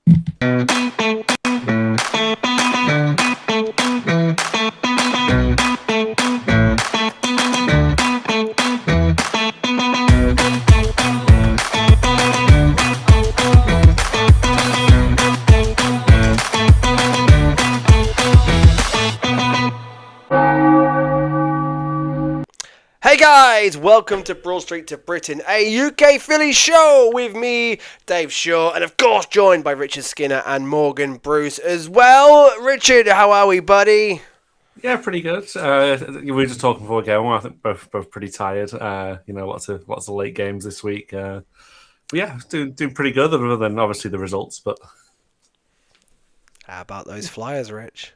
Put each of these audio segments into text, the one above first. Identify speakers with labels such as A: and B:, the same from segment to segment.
A: Hey guys, welcome to Broad Street to Britain, a UK Phillies show with me, Dave Shaw, and of course joined by Richard Skinner and Morgan Bruce as well. Richard, how are we, buddy?
B: Yeah, pretty good. We were just talking before going. I think both pretty tired. Lots of late games this week. But yeah, doing pretty good, other than obviously the results. But
A: How about those Flyers, Rich?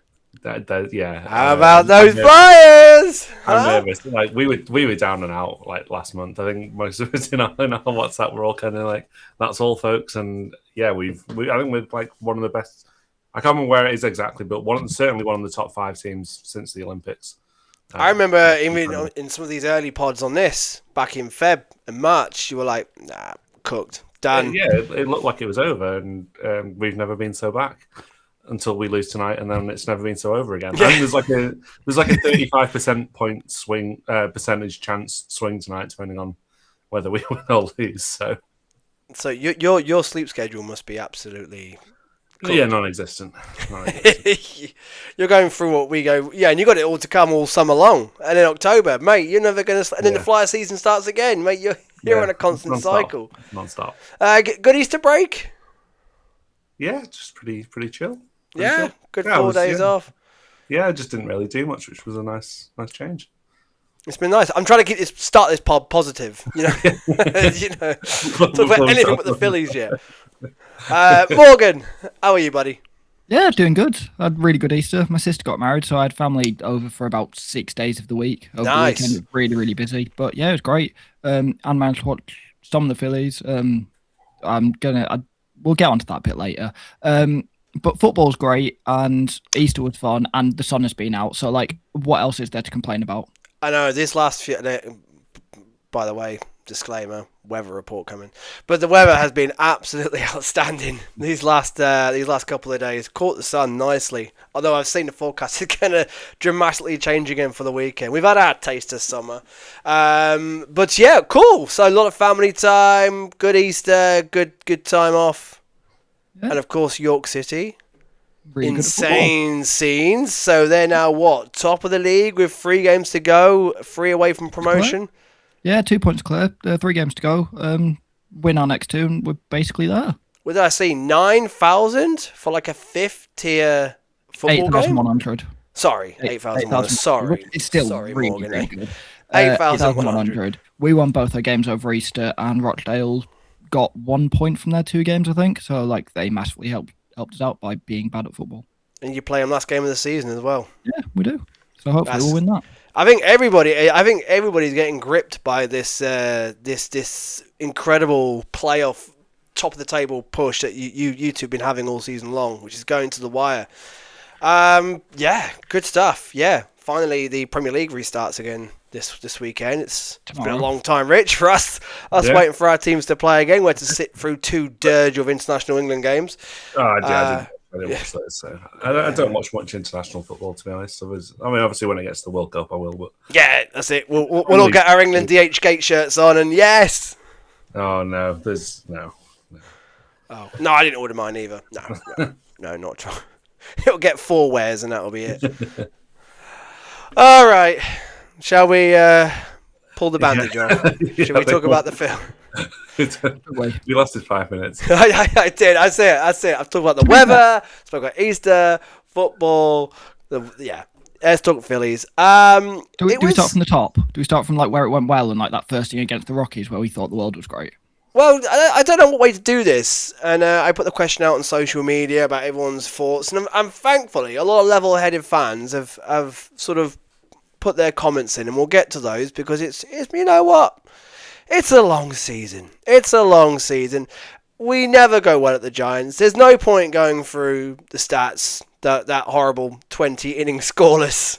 B: yeah.
A: How about those Flyers?
B: I'm nervous. Like we were down and out like last month. I think most of us in our WhatsApp were all kind of like, "That's all, folks." And yeah, I think we're like one of the best. I can't remember where it is exactly, but certainly one of the top 5 teams since the Olympics.
A: I remember even in some of these early pods on this back in Feb and March, you were like, "Nah, cooked, done."
B: Yeah, it looked like it was over, and we've never been so back until we lose tonight, and then it's never been so over again.
A: Yeah.
B: And there's like a 35% point swing percentage chance swing tonight, depending on whether we win or lose.
A: So your sleep schedule must be absolutely cooked.
B: Yeah, non-existent.
A: You're going through what we go, yeah, and you got it all to come all summer long, and in October, mate, you're never going to. And then the Flyer season starts again, mate. You're on a constant cycle,
B: non-stop.
A: Good Easter break.
B: Yeah, just pretty chill.
A: Chill. Good 4 days off.
B: Yeah, I just didn't really do much, which was a nice change.
A: It's been nice. I'm trying to start this pod positive. Talk about anything but the Phillies yet. Morgan, how are you, buddy?
C: Yeah, doing good. I had a really good Easter. My sister got married, so I had family over for about 6 days of the week. Over the weekend, it was really, really busy. But yeah, it was great. And managed to watch some of the Phillies. We'll get onto that a bit later. But football's great, and Easter was fun, and the sun has been out. So, like, what else is there to complain about?
A: I know this last few. By the way, disclaimer: weather report coming. But the weather has been absolutely outstanding these last couple of days. Caught the sun nicely. Although I've seen the forecast is going to dramatically change again for the weekend. We've had our taste of summer, but yeah, cool. So a lot of family time, good Easter, good time off. Yeah. And of course, York City. Really insane scenes. So they're now what? Top of the league with 3 games to go, 3 away from promotion.
C: Yeah, 2 points clear. 3 games to go. Win our next 2, and we're basically there.
A: What did I see? 9,000 for like a 5th tier football
C: 8,100.
A: Sorry, 8,100. Sorry,
C: it's still
A: really
C: Morgan. Good.
A: 8,100.
C: We won both our games over Easter, and Rochdale got 1 point from their 2 games, I think. So like they massively helped us out by being bad at football. And
A: you play them last game of the season as well.
C: Yeah, we do. So hopefully we'll win that.
A: I think everybody's getting gripped by this incredible playoff top of the table push that you two have been having all season long, which is going to the wire. Yeah, good stuff. Yeah, finally the Premier League restarts again this weekend. It's been a long time, Rich, for us waiting for our teams to play again. We had to sit through 2 dirge of international England games.
B: I didn't watch those, so I don't watch much international football, to be honest. Obviously, when it gets to the World Cup, I will. But
A: yeah, that's it. We'll all get our England DH Gate shirts on, and yes.
B: Oh no, there's no.
A: Oh no, I didn't order mine either. No, not trying. It'll get 4 wears, and that'll be it. All right, shall we pull the bandage off? Shall we talk about the film?
B: We lasted 5 minutes.
A: I did. I say it. I've talked about the weather. Spoke about Easter, football. Let's talk Phillies.
C: Do we start from the top? Do we start from like where it went well and like that first thing against the Rockies where we thought the world was great?
A: Well, I don't know what way to do this, and I put the question out on social media about everyone's thoughts, and thankfully a lot of level-headed fans have sort of put their comments in, and we'll get to those because it's you know what. It's a long season. We never go well at the Giants. There's no point going through the stats, that horrible 20 innings scoreless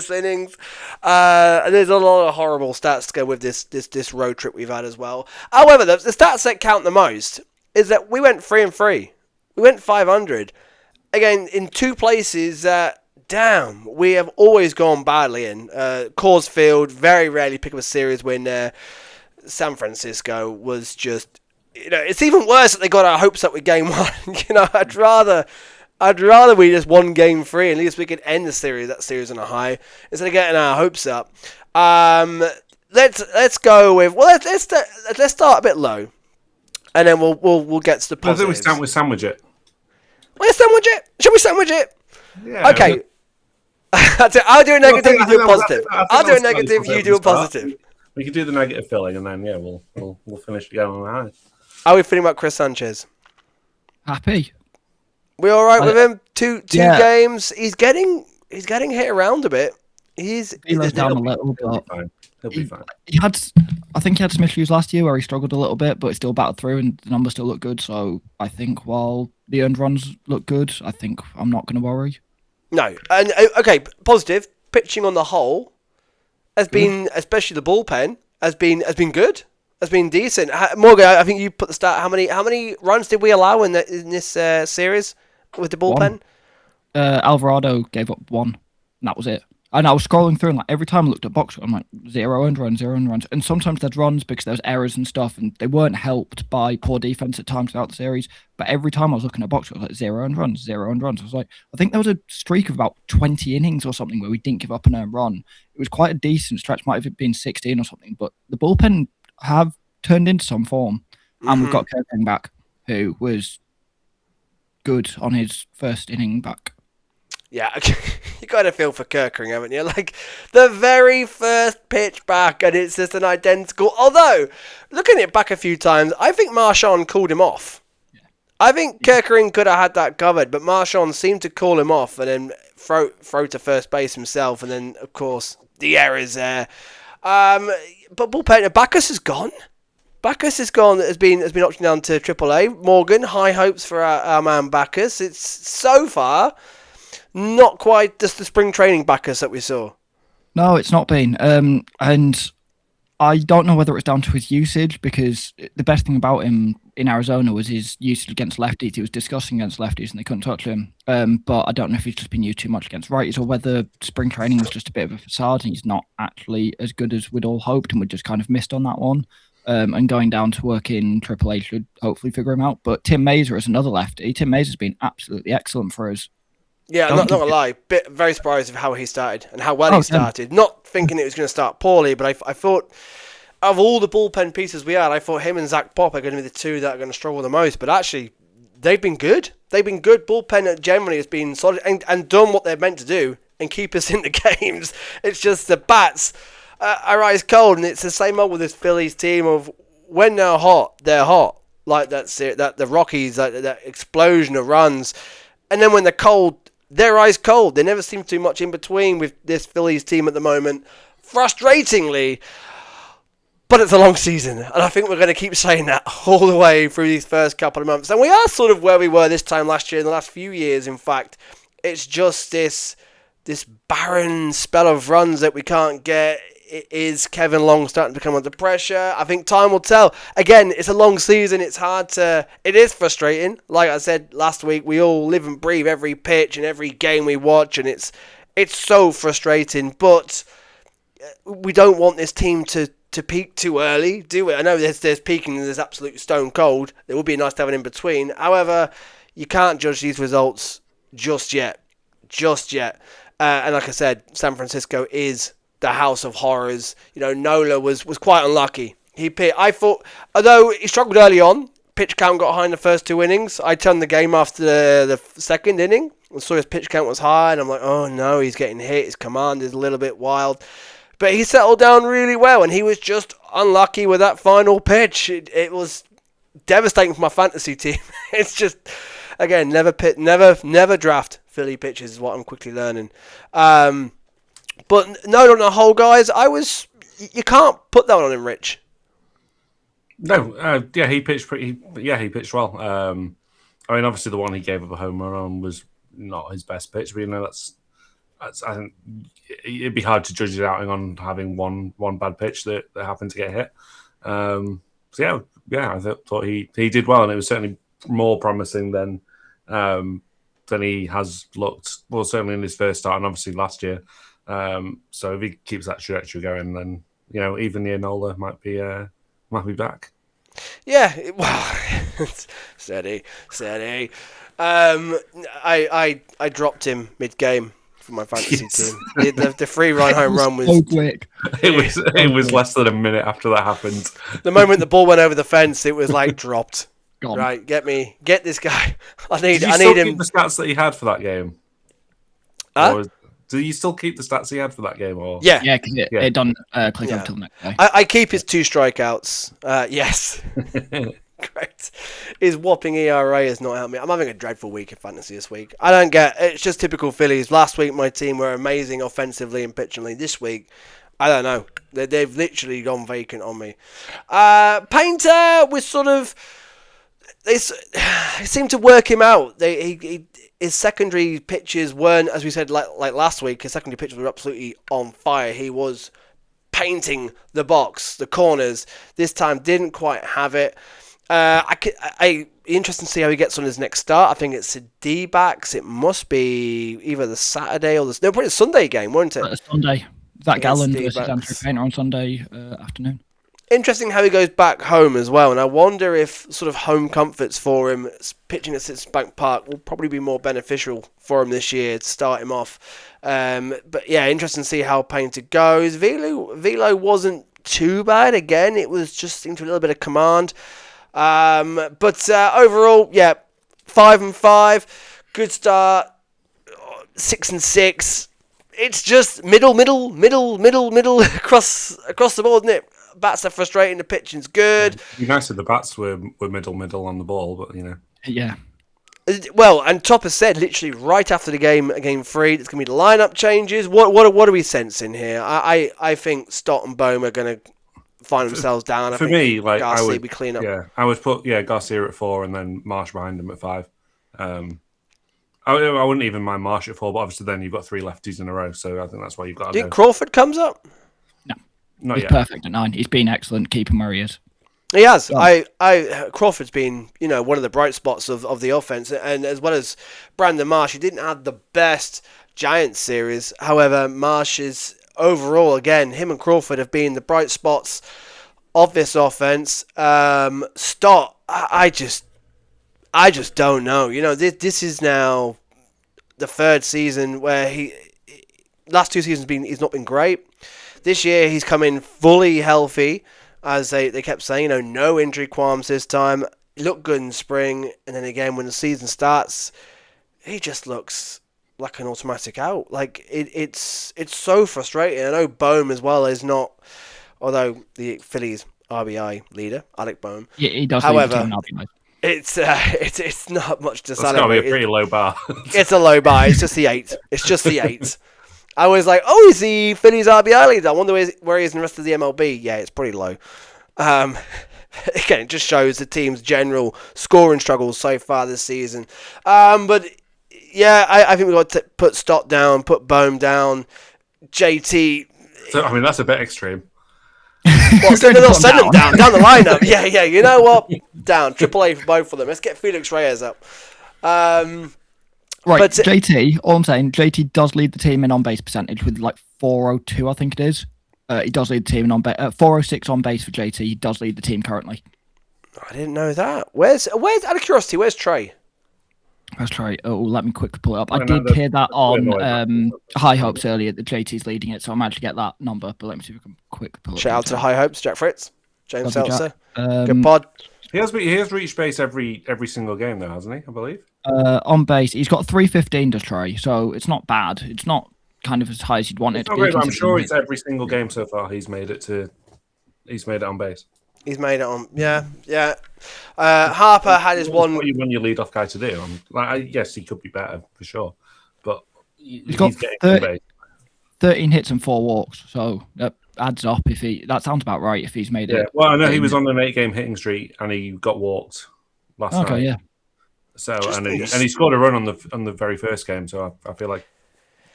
A: innings. There's a lot of horrible stats to go with this road trip we've had as well. However, the stats that count the most is that we went 3-3. We went 500. Again, in two places that, damn, we have always gone badly in. Coors Field, very rarely pick up a series win there. San Francisco was just, it's even worse that they got our hopes up with game one. I'd rather we just won game three. At least we could end that series on a high instead of getting our hopes up. Let's go with let's start a bit low, and then we'll get to the positives.
B: I think we sandwich it.
A: Let's sandwich it. Should we sandwich it?
B: Yeah.
A: Okay. That's it. I'll do a negative. You do a positive. I'll do a negative. You do a positive.
B: We could do the negative filling, and then we'll finish again on a high.
A: How are we feeling about Chris Sanchez?
C: Happy.
A: We all right with him? Two games. He's getting hit around a bit.
C: He lows down a little, but
B: he'll be fine.
C: I think he had some issues last year where he struggled a little bit, but still battled through, and the numbers still look good. So I think while the earned runs look good, I think I'm not going to worry.
A: No, and okay, positive pitching on the whole has been, especially the bullpen, has been good. Has been decent. Morgan, I think you put the stat. How many runs did we allow in this series with the bullpen?
C: Alvarado gave up 1, and that was it. And I was scrolling through, and every time I looked at box score, I'm like, 0 earned runs. And sometimes there's runs because there's errors and stuff, and they weren't helped by poor defense at times throughout the series. But every time I was looking at box score, I was like, 0 earned runs, 0 earned runs. I was like, I think there was a streak of about 20 innings or something where we didn't give up an earned run. It was quite a decent stretch, might have been 16 or something, but the bullpen have turned into some form. And we've got Kirkland back, who was good on his first inning back.
A: Yeah, you got to feel for Kirkering, haven't you? Like, the very first pitch back, and it's just an identical... Although, looking at it back a few times, I think Marchand called him off. Yeah. I think Kirkering could have had that covered, but Marchand seemed to call him off and then throw to first base himself, and then, of course, the errors there. But bullpen, Bacchus is gone. Bacchus is gone. Has been optioned down to AAA. Morgan, high hopes for our man Bacchus. It's so far... not quite just the spring training Bacchus that we saw.
C: No, it's not been. And I don't know whether it's down to his usage, because the best thing about him in Arizona was his usage against lefties. He was disgusting against lefties and they couldn't touch him. But I don't know if he's just been used too much against righties, or whether spring training was just a bit of a facade and he's not actually as good as we'd all hoped, and we just kind of missed on that one. And going down to work in AAA should hopefully figure him out. But Tim Mazer is another lefty. Tim Mazer's been absolutely excellent for us.
A: Yeah, I'm not gonna lie. Very surprised of how he started and how well he started. Not thinking it was going to start poorly, but I thought of all the bullpen pieces we had, I thought him and Zach Pop are going to be the two that are going to struggle the most. But actually, they've been good. They've been good. Bullpen generally has been solid and done what they're meant to do and keep us in the games. It's just the bats are ice cold, and it's the same old with this Phillies team of when they're hot, they're hot. Like that the Rockies, that explosion of runs, and then when they're cold, they're ice cold. There never seems to be much in between with this Phillies team at the moment. Frustratingly, but it's a long season. And I think we're going to keep saying that all the way through these first couple of months. And we are sort of where we were this time last year, in the last few years, in fact. It's just this barren spell of runs that we can't get. Is Kevin Long starting to come under pressure? I think time will tell. Again, it's a long season. It is frustrating. Like I said last week, we all live and breathe every pitch and every game we watch, and it's so frustrating. But we don't want this team to peak too early, do we? I know there's peaking and there's absolute stone cold. It would be nice to have an in between. However, you can't judge these results just yet. And like I said, San Francisco is the house of horrors. Nola was quite unlucky. I thought, although he struggled early on, pitch count got high in the first 2 innings. I turned the game after the second inning and saw his pitch count was high, and I'm like, oh no, he's getting hit. His command is a little bit wild. But he settled down really well, and he was just unlucky with that final pitch. It was devastating for my fantasy team. It's just, again, never draft Philly pitchers is what I'm quickly learning. But no, on the whole, guys, you can't put that on him, Rich.
B: No, he pitched he pitched well. I mean, obviously the one he gave up a home run on was not his best pitch, but that's I think it'd be hard to judge it outing on having one bad pitch that happened to get hit. So yeah, yeah, I thought he did well, and it was certainly more promising than he has looked. Well, certainly in his first start, and obviously last year. So if he keeps that trajectory going, then even the Enola might be back.
A: Yeah, well, steady. I dropped him mid-game for my fantasy team. The free run home run was
C: so quick.
B: It was less than a minute after that happened.
A: The moment the ball went over the fence, it was like dropped.
C: Gone.
A: Right, get this guy. I need
B: Did you
A: him.
B: keep the stats that he had for that game?
A: Huh?
B: Do you still keep the stats he had for that game? Or
A: Yeah,
C: Yeah, because it done click over till the next day.
A: I keep his 2 strikeouts. Yes. Correct. His whopping ERA has not helped me. I'm having a dreadful week in fantasy this week. I don't get it's just typical Phillies. Last week my team were amazing offensively and pitchingly. This week, I don't know. They've literally gone vacant on me. Painter was sort of it seemed to work him out. His secondary pitches weren't, as we said like last week, his secondary pitches were absolutely on fire. He was painting the box, the corners. This time didn't quite have it. Interesting to see how he gets on his next start. I think it's the D-backs. It must be either the Saturday or probably the Sunday game, won't it?
C: Sunday. Zach Gallen
A: D-backs.
C: versus Andrew Painter on Sunday afternoon.
A: Interesting how he goes back home as well, and I wonder if sort of home comforts for him, pitching at Citibank Park, will probably be more beneficial for him this year to start him off. But yeah, interesting to see how Painter goes. Velo wasn't too bad. Again, it was just into a little bit of command. But overall, yeah, 5-5, good start. 6-6. It's just middle across the board, isn't it? Bats are frustrating. The pitching's good.
B: It'd be nice if the bats were middle on the ball, but
C: Yeah.
A: Well, and Topper said literally right after the game 3, it's going to be the lineup changes. What are we sensing here? I think Stott and Bohm are going to find themselves down.
B: For me, like
A: Garcia
B: I would
A: be clean up.
B: Yeah, I would put Garcia at 4 and then Marsh behind him at 5. I wouldn't even mind Marsh at 4, but obviously then you've got 3 lefties in a row, so I think that's why you've got to
A: Do you think Crawford comes up?
C: No.
B: Not
C: He's
B: yet.
C: perfect at 9. He's been excellent. Keep him where he is.
A: He has.
C: Yeah.
A: Crawford's been, one of the bright spots of the offense, and as well as Brandon Marsh, he didn't have the best Giants series. However, Marsh is overall, again, him and Crawford have been the bright spots of this offense. Stott, I just don't know. This is now the 3rd season where last 2 seasons he's not been great. This year he's come in fully healthy, as they kept saying, no injury qualms this time. He looked good in spring, and then again when the season starts, he just looks like an automatic out. Like it's so frustrating. I know Bohm as well is not, although the Phillies RBI leader Alec Bohm.
C: Yeah, he does.
A: However, it's not much to celebrate.
B: It's got to be a pretty low bar.
A: It's a low bar. It's just the 8. It's just the 8. I was like, oh, is the Phillies RBI leader? I wonder where he is in the rest of the MLB. Yeah, it's pretty low. Again, it just shows the team's general scoring struggles so far this season. But yeah, I think we've got to put Stott down, put Bohm down, JT.
B: So, I mean, that's a bit extreme.
A: Well, send them down the lineup. Yeah, you know what? Down. AAA for both of them. Let's get Felix Reyes up.
C: Right,
A: but
C: JT, all I'm saying, JT does lead the team in on-base percentage with like 402, I think it is. He does lead the team in on-base. 406 on base for JT. He does lead the team currently.
A: I didn't know that. Where's out of curiosity, where's Trey?
C: Let's try. Oh, let me quickly pull it up. I did hear that on High Hopes earlier that JT's leading it, so I managed to get that number. But let me see if we can quickly pull it up.
A: Shout out to the High Hopes, Jack Fritz, James
C: Lovely
A: Seltzer.
C: Jack.
A: Good pod.
B: He has reached base every single game though, hasn't he? I believe.
C: On base, he's got 315 to try, so it's not bad. It's not kind of as high as you'd want it to be.
B: I'm sure it's every single game so far. He's made it on base.
A: He's made it on. Yeah. Harper had his one.
B: What you want your leadoff guy to do? Yes, he could be better for sure, but
C: he's got 13 hits and 4 walks, so that adds up. That sounds about right. If he's made it.
B: Well, I know he was on an 8-game hitting streak and he got walked last night.
C: Yeah.
B: So and he scored a run on the very first game. So I feel like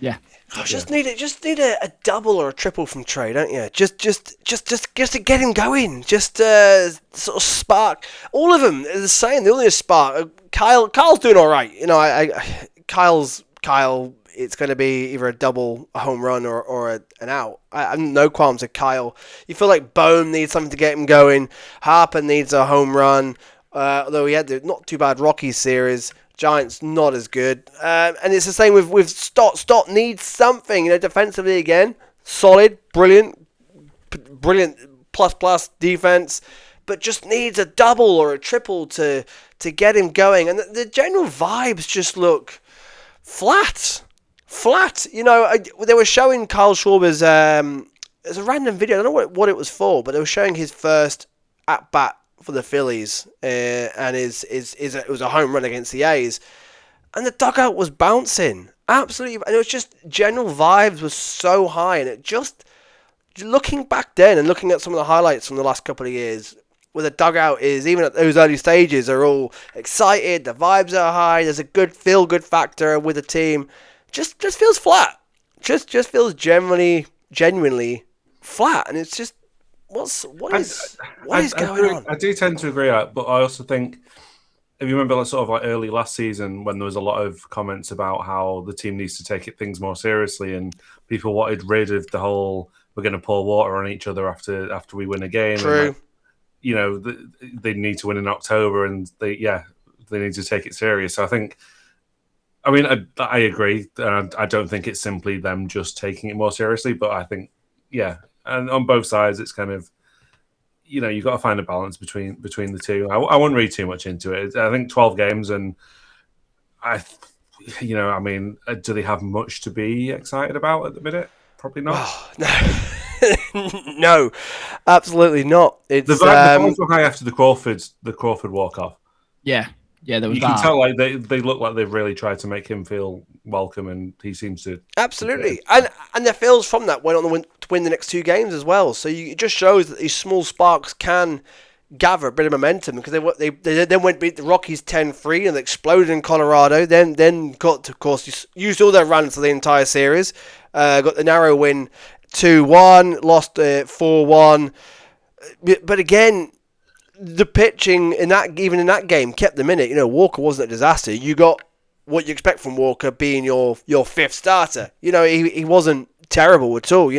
C: Yeah.
A: Just need a double or a triple from Trey, don't you? Just to get him going. Just sort of spark. All of them are the same. They only a spark. Kyle's doing all right. Kyle. It's going to be either a double, a home run, or an out. I have no qualms with Kyle. You feel like Bone needs something to get him going. Harper needs a home run. Although he had the not too bad Rockies series. Giants not as good, and it's the same with Stott. Stott needs something, defensively again, solid, brilliant plus defense, but just needs a double or a triple to get him going. And the general vibes just look flat. They were showing Kyle Schwarber's. It's a random video. I don't know what it was for, but they were showing his first at bat for the Phillies, and it was a home run against the A's, and the dugout was bouncing absolutely, and it was just general vibes was so high, and it just looking back then and looking at some of the highlights from the last couple of years, where the dugout is even at those early stages are all excited, the vibes are high, there's a good feel good factor with the team, just feels flat, just feels genuinely flat, and it's just. What is going on?
B: I do tend to agree, but I also think if you remember, early last season when there was a lot of comments about how the team needs to take things more seriously, and people wanted rid of the whole "we're going to pour water on each other after we win a game."
A: True.
B: And, they need to win in October, and they need to take it serious. So I think. I mean, I agree. I don't think it's simply them just taking it more seriously, but I think, and on both sides, it's kind of, you've got to find a balance between the two. I wouldn't read too much into it. I think 12 games, and do they have much to be excited about at the minute? Probably not.
A: Oh, no, no, absolutely not. It's
B: the vibes were high after the Crawford walk off.
C: Yeah, there was.
B: You can tell they look like they've really tried to make him feel welcome, and he seems to
A: absolutely. And the feels from that went on to win the next two games as well. So it just shows that these small sparks can gather a bit of momentum, because they then went beat the Rockies 10-3 and they exploded in Colorado. Then got to, of course, used all their runs for the entire series. Got the narrow win 2-1, lost 4-1. But again, the pitching in that game kept them in it. Walker wasn't a disaster. You got what you expect from Walker being your fifth starter. He wasn't terrible at all.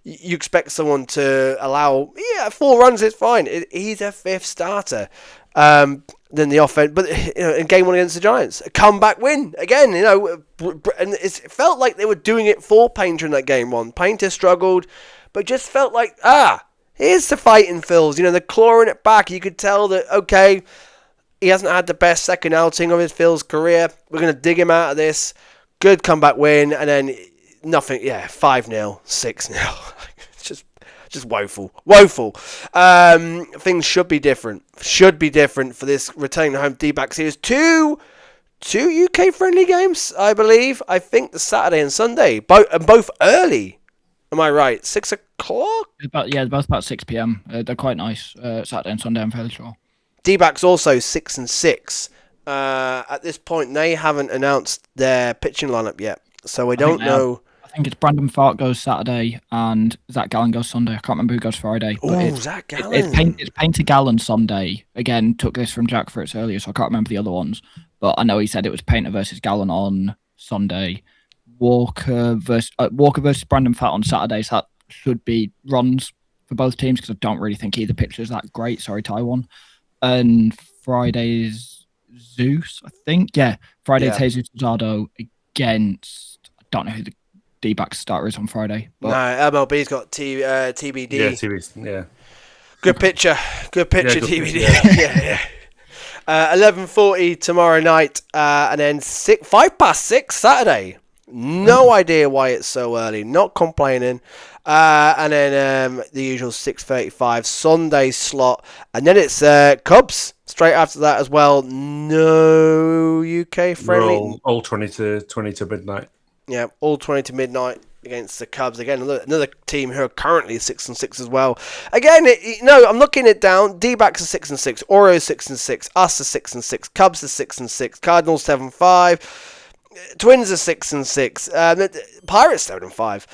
A: You expect someone to allow 4 runs, it's fine. He's a fifth starter. Then the offense, but in game 1 against the Giants, a comeback win again. And it felt like they were doing it for Painter in that game 1. Painter struggled, but just felt like here's the fighting Phils. They're clawing it back. You could tell that okay, he hasn't had the best second outing of his Phil's career. We're gonna dig him out of this. Good comeback win, and then nothing. 5-0, 6-0. Just woeful. Things should be different. For this returning home D-back series. Two UK friendly games, I believe. I think the Saturday and Sunday, both early. Am I right? 6 o'clock?
C: They're both about 6 p.m. They're quite nice. Saturday and Sunday, I'm fairly sure.
A: D-backs also 6-6. At this point, they haven't announced their pitching lineup yet, so we don't know.
C: I think it's Brandon Fark goes Saturday and Zach Gallen goes Sunday. I can't remember who goes Friday.
A: Oh, Zach Gallen.
C: It's Painter Gallen Sunday. Again, took this from Jack Fritz earlier, so I can't remember the other ones. But I know he said it was Painter versus Gallen on Sunday. Walker versus Brandon Fark on Saturday. So that should be runs for both teams, because I don't really think either pitcher is that great. Sorry, Taiwan. And Friday's Zeus, I think. Yeah, Friday's Jesus Luzardo against. I don't know who the D-back starter is on Friday. But...
A: No, MLB's got TBD.
B: Yeah, TBD. Yeah.
A: Good picture, TBD. Yeah. 11:40 tomorrow night, and then 6 Saturday. No idea why it's so early. Not complaining. And then the usual 6:35 Sunday slot, and then it's Cubs straight after that as well. No UK friendly.
B: All 20 to midnight.
A: Yeah, all 20 to midnight against the Cubs. Again, another team who are currently 6-6 as well. Again, I'm looking it down. D-backs are 6-6, Orioles 6-6, us are 6-6, Cubs are 6-6, Cardinals 7-5. Twins are 6-6. Pirates 7-5.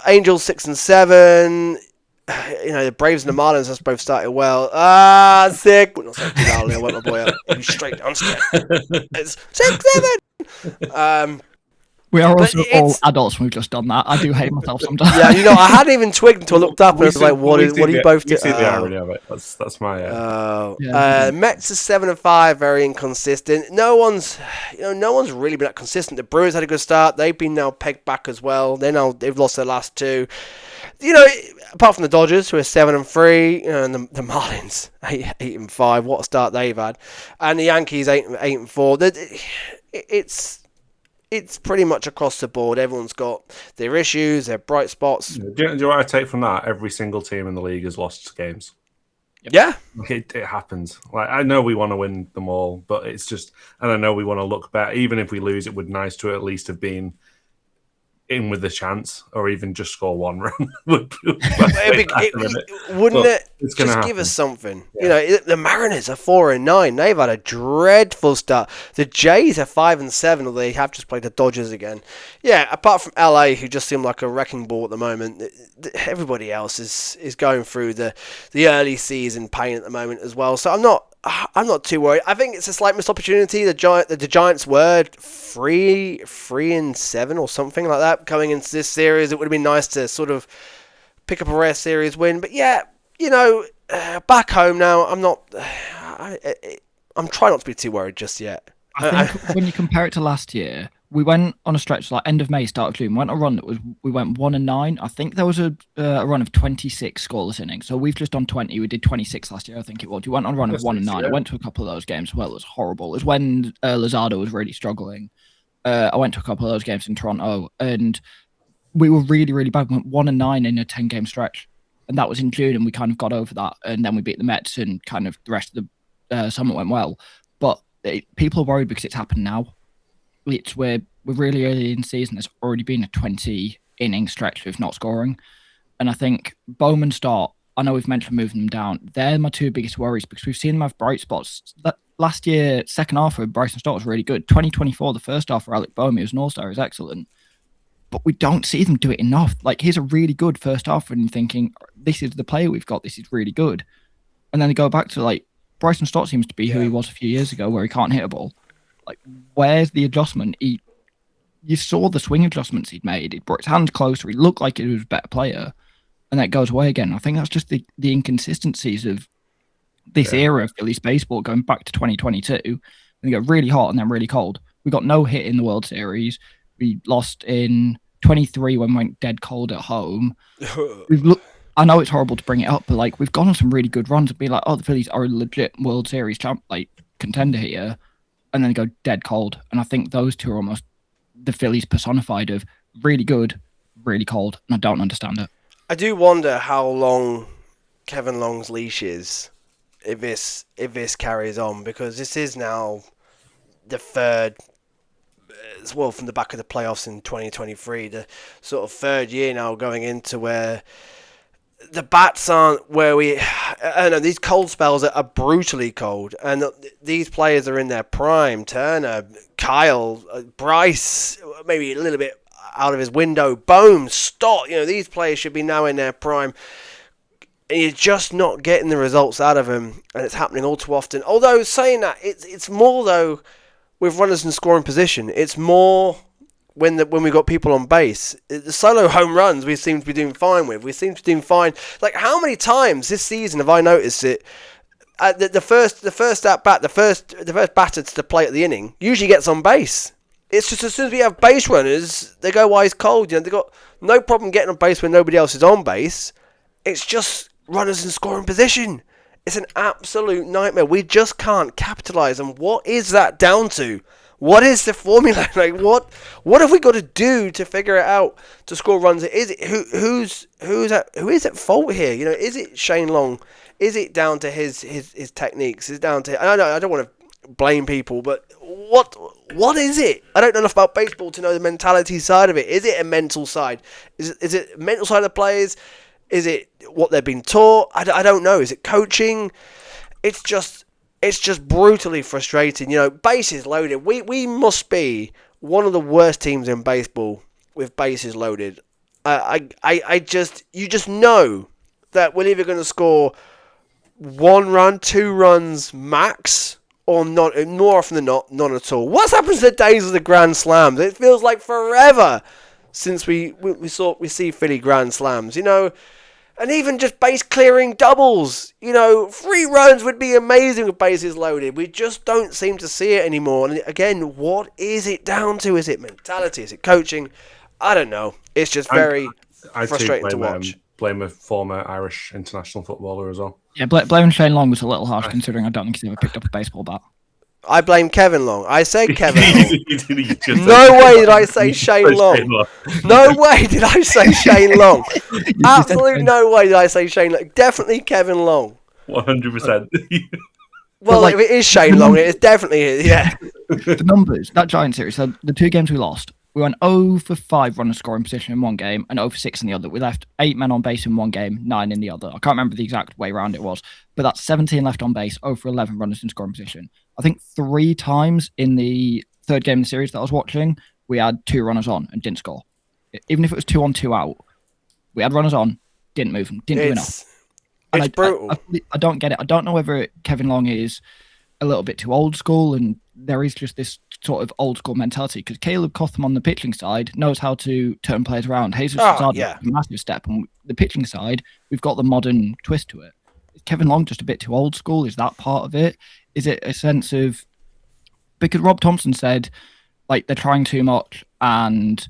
A: Angels 6-7. The Braves and the Marlins have both started well. Sick. Not saying too loudly. I woke my boy up. He was straight downstairs. It's 6-7.
C: We are
A: But
C: also all adults when we've just done that. I do hate myself sometimes.
A: Yeah, I hadn't even twigged until I looked up and I was like, "What are you both doing?"
B: You see the irony of it. That's my.
A: Mets are 7-5, very inconsistent. No one's really been that consistent. The Brewers had a good start. They've been now pegged back as well. They've lost their last two. Apart from the Dodgers, who are 7-3, and the Marlins 8-5. What a start they've had, and the Yankees 8-4. It's pretty much across the board. Everyone's got their issues, their bright spots.
B: Do you know what I take from that? Every single team in the league has lost games.
A: Yeah.
B: It happens. Like, I know we want to win them all, but it's just, and I know we want to look better. Even if we lose, it would be nice to at least have been in with the chance, or even just score one run. Wouldn't
A: it just give us something? Yeah. The Mariners are 4-9. They've had a dreadful start. The Jays are 5-7, although they have just played the Dodgers again. Yeah, apart from LA, who just seem like a wrecking ball at the moment, everybody else is going through the early season pain at the moment as well. So I'm not too worried. I think it's a slight missed opportunity. The Giants were 3-7 or something like that coming into this series. It would have been nice to sort of pick up a rare series win. But yeah, back home now, I'm trying not to be too worried just yet.
C: I think when you compare it to last year, we went on a stretch like end of May, start of June. Went on a run we went 1-9. I think there was a run of 26 scoreless innings. So we've just done 20. We did 26 last year, I think it was. We went on a run of 1-9. Yeah. I went to a couple of those games as well. It was horrible. It was when Luzardo was really struggling. I went to a couple of those games in Toronto, and we were really, really bad. We went 1-9 in a 10-game stretch, and that was in June, and we kind of got over that. And then we beat the Mets, and kind of the rest of the summer went well. But people are worried because it's happened now. We're really early in the season. There's already been a 20-inning stretch with not scoring. And I think Bowman start, I know we've mentioned moving them down. They're my two biggest worries because we've seen them have bright spots. Last year, second half of Bryson Stott was really good. 2024, the first half for Alec Bowman, he was an all-star, is excellent. But we don't see them do it enough. Like, here's a really good first half and you're thinking, this is the player we've got. This is really good. And then they go back to, like, Bryson Stott seems to be who he was a few years ago where he can't hit a ball. Like, where's the adjustment? You saw the swing adjustments he'd made. He brought his hand closer. He looked like he was a better player. And that goes away again. I think that's just the inconsistencies of this era of Phillies baseball going back to 2022. And they got really hot and then really cold. We got no hit in the World Series. We lost in 23 when we went dead cold at home. I know it's horrible to bring it up, but like we've gone on some really good runs and be like, oh, the Phillies are a legit World Series contender here. And then they go dead cold. And I think those two are almost the Phillies personified of really good, really cold. And I don't understand it.
A: I do wonder how long Kevin Long's leash is if this carries on, because this is now the third, well, from the back of the playoffs in 2023, the sort of third year now going into where the bats aren't where I know these cold spells are brutally cold, and these players are in their prime. Turner, Kyle, Bryce, maybe a little bit out of his window. Bohm, Stott, these players should be now in their prime. And you're just not getting the results out of them, and it's happening all too often. Although saying that, it's more though with runners in scoring position. It's more when we got people on base. The solo home runs we seem to be doing fine with. We seem to be doing fine. Like, how many times this season have I noticed it? The first at bat, the first batter to the plate at the inning usually gets on base. It's just as soon as we have base runners, they go ice cold. They've got no problem getting on base when nobody else is on base. It's just runners in scoring position. It's an absolute nightmare. We just can't capitalise. And what is that down to? What is the formula? Like, what have we got to do to figure it out to score runs? Is it who is at fault here? Is it Shane Long? Is it down to his techniques? Is it down to I don't want to blame people, but what is it? I don't know enough about baseball to know the mentality side of it. Is it a mental side? Is it a mental side of the players? Is it what they've been taught? I don't know. Is it coaching? It's it's just brutally frustrating. Bases loaded. We must be one of the worst teams in baseball with bases loaded. You just know that we're either going to score 1 run, 2 runs max, or not. More often than not, none at all. What's happened to the days of the grand slams? It feels like forever since we see Philly grand slams. And even just base clearing doubles. 3 runs would be amazing with bases loaded. We just don't seem to see it anymore. And again, what is it down to? Is it mentality? Is it coaching? I don't know. It's just very frustrating to watch.
B: Blame a former Irish international footballer as well.
C: Yeah, blaming Shane Long was a little harsh, considering I don't think he's ever picked up a baseball bat.
A: I blame Kevin Long. I say Kevin Long. No way did I say Shane Long. No way did I say Shane Long. Absolutely no way did I say Shane Long. Definitely Kevin Long.
B: 100%.
A: Well, if it is Shane Long, it is definitely, yeah.
C: The numbers, that Giant series, so the 2 games we lost, we went 0 for 5 runners scoring position in one game and 0 for 6 in the other. We left 8 men on base in one game, 9 in the other. I can't remember the exact way around it was, but that's 17 left on base, 0 for 11 runners in scoring position. I think 3 times in the 3rd game of the series that I was watching, we had 2 runners on and didn't score. Even if it was 2 on, 2 out, we had runners on, didn't move them, didn't do enough.
A: It's brutal.
C: I don't get it. I don't know whether Kevin Long is a little bit too old school and there is just this sort of old school mentality, because Caleb Cotham on the pitching side knows how to turn players around. Jesus Luzardo, a massive step. On the pitching side, we've got the modern twist to it. Is Kevin Long just a bit too old school? Is that part of it? Is it a sense of, because Rob Thompson said, like, they're trying too much and,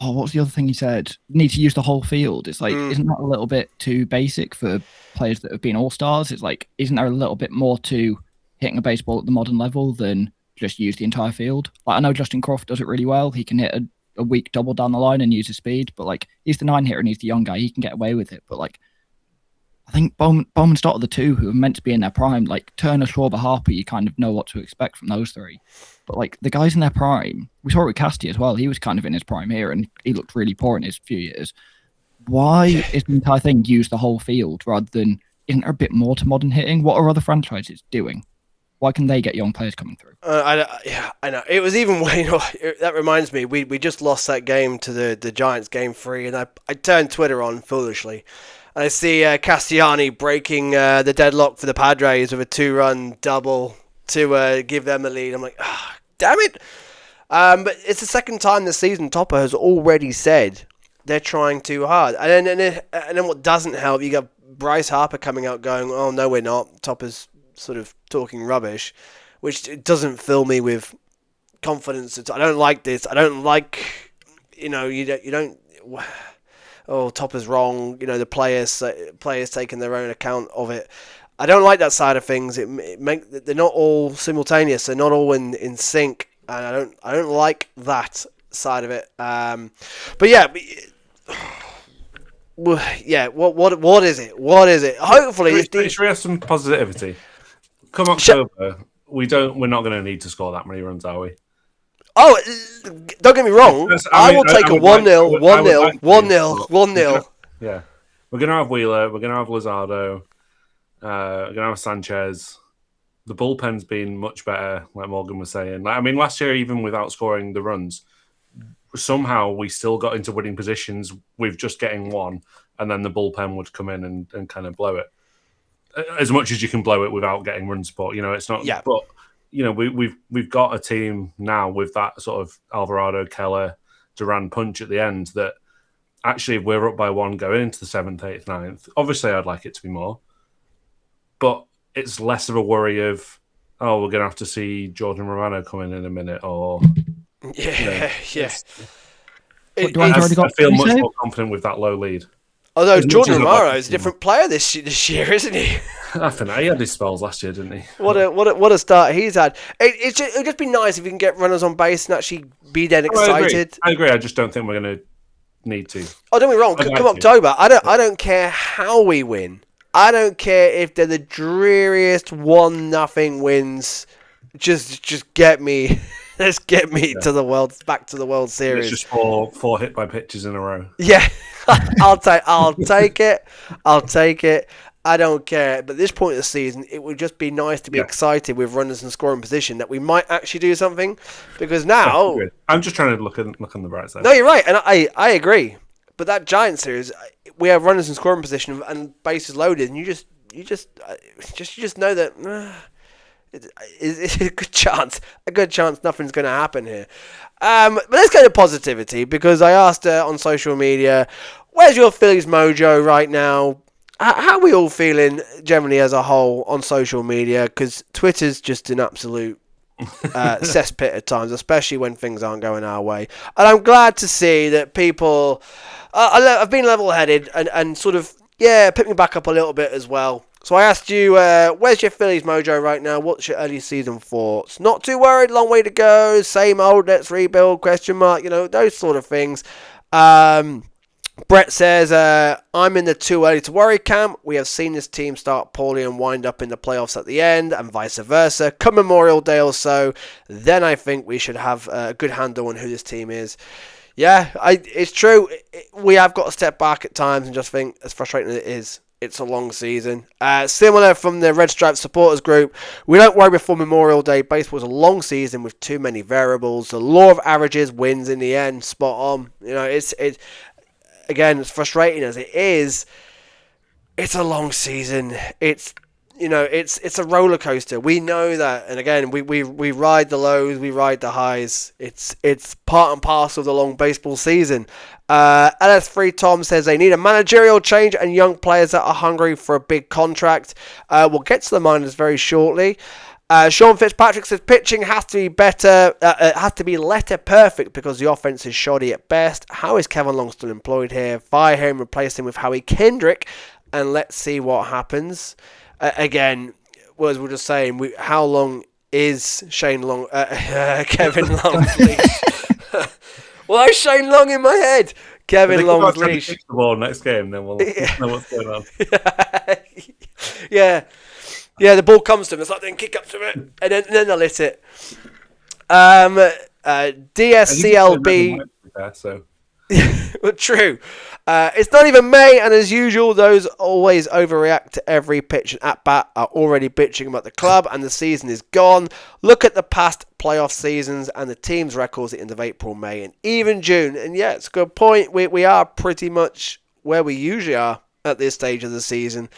C: what was the other thing he said? Need to use the whole field. It's like, isn't that a little bit too basic for players that have been all-stars? It's like, isn't there a little bit more to hitting a baseball at the modern level than just use the entire field? Like, I know Justin Crawford does it really well. He can hit a weak double down the line and use his speed, but like, he's the 9 hitter and he's the young guy. He can get away with it. But like, I think Bowman started the 2 who are meant to be in their prime. Like Turner, Schwarber, Harper, you kind of know what to expect from those 3. But like the guys in their prime, we saw it with Casty as well. He was kind of in his prime here and he looked really poor in his few years. Why is the entire thing use the whole field rather than, isn't there a bit more to modern hitting? What are other franchises doing? Why can they get young players coming through?
A: I know. It was even way. That reminds me, we just lost that game to the Giants, game 3, and I turned Twitter on foolishly, and I see Castellani breaking the deadlock for the Padres with a 2-run double to give them the lead. I'm like, damn it! But it's the second time this season Topper has already said they're trying too hard, and then what doesn't help, you got Bryce Harper coming out going, "Oh no, we're not." Topper's sort of talking rubbish, which doesn't fill me with confidence. I don't like this. I don't like, you don't. Oh, Topper's wrong. The players taking their own account of it. I don't like that side of things. They're not all simultaneous. They're not all in sync, and I don't like that side of it. But yeah. Yeah, what is it? What is it? Hopefully,
B: should we have some positivity? Come October, we're not going to need to score that many runs, are we?
A: Oh, don't get me wrong. I will take a 1-0, 1-0, 1-0, 1-0.
B: Yeah, we're going to have Wheeler. We're going to have Luzardo. We're going to have Sanchez. The bullpen's been much better, like Morgan was saying. Last year, even without scoring the runs, somehow we still got into winning positions with just getting one, and then the bullpen would come in and kind of blow it. As much as you can blow it without getting run support, it's not.
A: Yeah.
B: But we've got a team now with that sort of Alvarado, Keller, Duran punch at the end that actually, if we're up by 1 going into the 7th, 8th, 9th, obviously I'd like it to be more, but it's less of a worry of, we're going to have to see Jordan Romano come in a minute, or
A: yeah.
B: I feel much more confident with that low lead.
A: Although Jordan Romano is a different player this year, isn't he?
B: I think he had his spells last year, didn't he?
A: What a start he's had. It'd just be nice if we can get runners on base and actually be then excited.
B: I agree. I just don't think we're going to need to.
A: Oh, don't be wrong. Come October, I don't care how we win. I don't care if they're the dreariest 1-0 wins. Just get me. Let's get me back to the World Series.
B: It's just four hit by pitches in a row.
A: Yeah, I'll take it. I don't care. But at this point of the season, it would just be nice to be excited with runners in scoring position that we might actually do something. Because now...
B: I'm just trying to look on the bright side.
A: No, you're right. And I agree. But that Giants series, we have runners in scoring position and bases loaded. And you just know that... it's a good chance nothing's going to happen here. But let's go to positivity, because I asked on social media, where's your Phillies mojo right now? How are we all feeling generally as a whole on social media? Because Twitter's just an absolute cesspit at times, especially when things aren't going our way. And I'm glad to see that people have been level-headed and sort of, pick me back up a little bit as well. So I asked you, where's your Phillies mojo right now? What's your early season thoughts? Not too worried, long way to go, same old, let's rebuild, question mark, those sort of things. Brett says, I'm in the too early to worry camp. We have seen this team start poorly and wind up in the playoffs at the end, and vice versa. Come Memorial Day or so, then I think we should have a good handle on who this team is. Yeah, it's true. We have got to step back at times and just think, as frustrating as it is, it's a long season. Similar from the Red Stripe supporters group, we don't worry before Memorial Day. Baseball is a long season with too many variables. The law of averages wins in the end. Spot on. It's as frustrating as it is. It's a long season. It's a roller coaster. We know that, and again, we ride the lows, we ride the highs. It's part and parcel of the long baseball season. LS3 Tom says they need a managerial change and young players that are hungry for a big contract. We'll get to the minors very shortly. Sean Fitzpatrick says pitching has to be better. It has to be letter perfect because the offense is shoddy at best. How is Kevin Long still employed here? Fire him, replace him with Howie Kendrick, and let's see what happens. Again, as we're just saying, how long is Kevin Long's leash? Why is Shane Long in my head? Kevin Long's leash.
B: The ball next game, then we'll know what's going on.
A: Yeah, the ball comes to him. It's like they can kick up to it, and then they'll hit it. DSCLB. Well, true. It's not even May, and as usual, those always overreact to every pitch and at-bat are already bitching about the club, and the season is gone. Look at the past playoff seasons and the team's records at the end of April, May, and even June. And yeah, it's a good point. We are pretty much where we usually are at this stage of the season.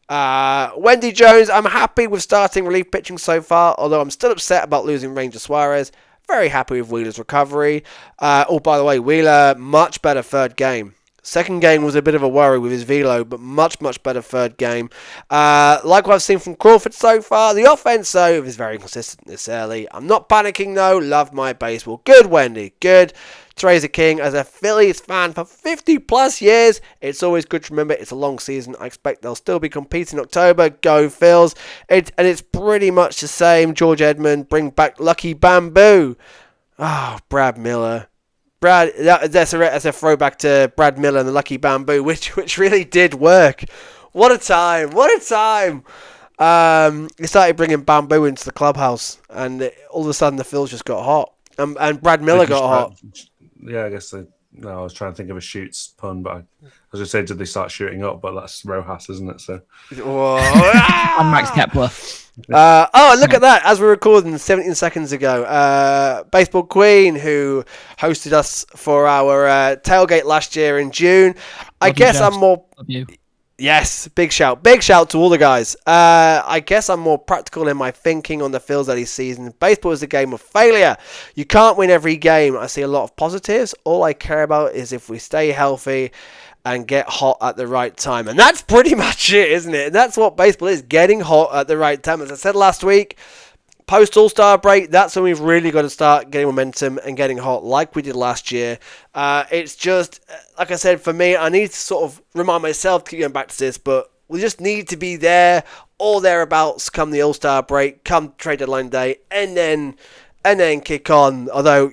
A: Wendy Jones, I'm happy with starting relief pitching so far, although I'm still upset about losing Ranger Suarez. Very happy with Wheeler's recovery. By the way, Wheeler, much better third game. Second game was a bit of a worry with his velo, but much better third game. Like what I've seen from Crawford so far, the offense, though, is very consistent this early. I'm not panicking, though. Love my baseball. Good, Wendy. Good. Teresa King, as a Phillies fan for 50 plus years, it's always good to remember it's a long season. I expect they'll still be competing in October. Go Phils. And it's pretty much the same. George Edmond, bring back Lucky Bamboo. Oh, Brad Miller. That's a throwback to Brad Miller and the Lucky Bamboo, which really did work. What a time. He started bringing bamboo into the clubhouse, and all of a sudden the Phils just got hot. And Brad Miller got hot.
B: Yeah, I guess I was trying to think of a shoots pun, but I was going to say, did they start shooting up? But that's Rojas, isn't it? So.
C: And Max Kepler.
A: Look at that. As we're recording 17 seconds ago, Baseball Queen, who hosted us for our tailgate last year in June. I guess I'm more...
C: Love you.
A: Yes, big shout to all the guys. I guess I'm more practical in my thinking on the Phil's early season. Baseball is a game of failure. You can't win every game. I see a lot of positives. All I care about is if we stay healthy and get hot at the right time. And that's pretty much it, isn't it? And that's what baseball is, getting hot at the right time. As I said last week, post All-Star break, that's when we've really got to start getting momentum and getting hot like we did last year. It's just, like I said, for me, I need to sort of remind myself to keep going back to this, but we just need to be there or thereabouts come the All-Star break, come trade deadline day, and then kick on. Although,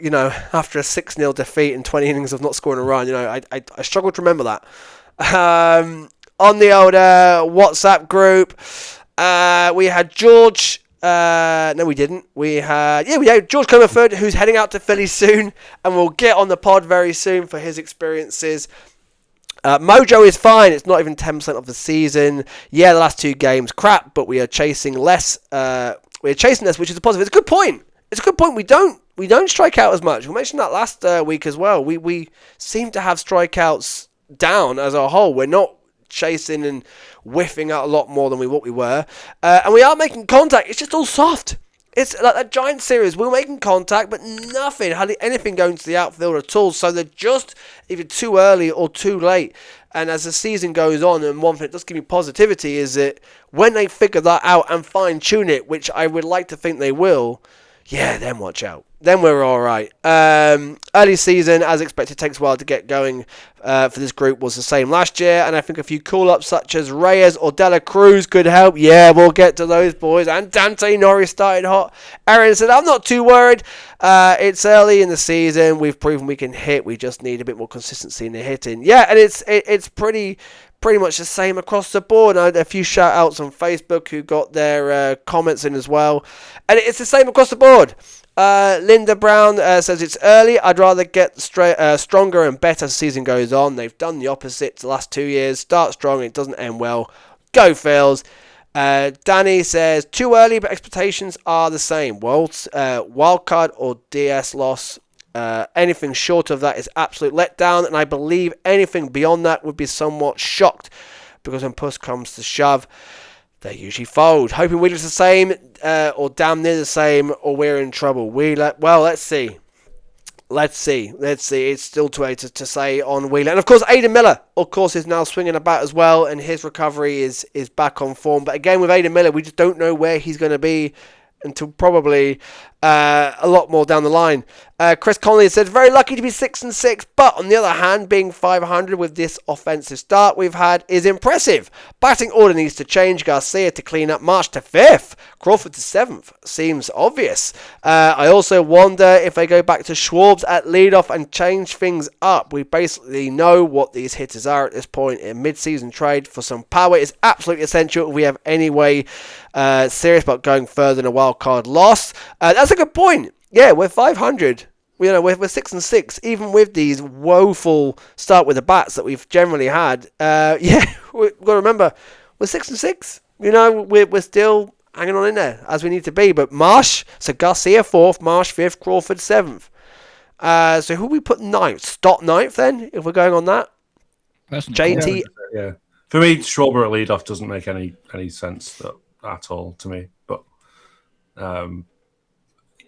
A: after a 6-0 defeat in 20 innings of not scoring a run, I struggle to remember that. On the old WhatsApp group, we had George... no, we didn't. We had George Comerford, who's heading out to Philly soon, and we'll get on the pod very soon for his experiences. Mojo is fine. It's not even 10% of the season. Yeah, the last 2 games crap, but we are chasing less. We're chasing less, which is a positive. It's a good point. It's a good point. We don't strike out as much. We mentioned that last week as well. We seem to have strikeouts down as a whole. We're not chasing and whiffing out a lot more than what we were, and we are making contact. It's just all soft. It's like that Giant series. We're making contact, but nothing, hardly anything going to the outfield at all. So they're just either too early or too late. And as the season goes on, and one thing that does give me positivity is that when they figure that out and fine tune it, which I would like to think they will, yeah, then watch out. Then we're all right. Early season, as expected, takes a while to get going for this group. Was the same last year, and I think a few call-ups such as Reyes or Dela Cruz could help. Yeah, we'll get to those boys. And Dante Norris started hot. Aaron said, I'm not too worried. It's early in the season. We've proven we can hit. We just need a bit more consistency in the hitting. Yeah, and it's pretty much the same across the board. I had a few shout outs on Facebook who got their comments in as well, and it's the same across the board. Linda Brown says it's early. I'd rather get stronger and better as the season goes on. They've done the opposite the last 2 years. Start strong and it doesn't end well. Go Phils. Danny says too early, but expectations are the same. Wildcard or DS loss. Anything short of that is absolute letdown, and I believe anything beyond that would be somewhat shocked, because when push comes to shove, they usually fold. Hoping Wheeler's the same, or damn near the same, or we're in trouble. Well, let's see. It's still too early to say on Wheeler. And of course, Aidan Miller, of course, is now swinging about as well, and his recovery is back on form. But again, with Aidan Miller, we just don't know where he's going to be until probably a lot more down the line. Chris Conley said, very lucky to be 6-6, but on the other hand, being 500 with this offensive start we've had is impressive. Batting order needs to change. Garcia to clean up, March to 5th, Crawford to 7th. Seems obvious. I also wonder if they go back to Schwab's at leadoff and change things up. We basically know what these hitters are at this point. A mid-season trade for some power is absolutely essential if we have any way serious about going further than a wild card loss. That's a good point. Yeah, we're 500. We're 6-6, even with these woeful start with the bats that we've generally had. We've got to remember, we're 6-6. We're still hanging on in there as we need to be. But Marsh, so Garcia 4th, Marsh 5th, Crawford 7th. So who we put 9th? Stott 9th then, if we're going on that? JT?
B: Yeah. For me, Schwarber at leadoff doesn't make any sense at all to me. But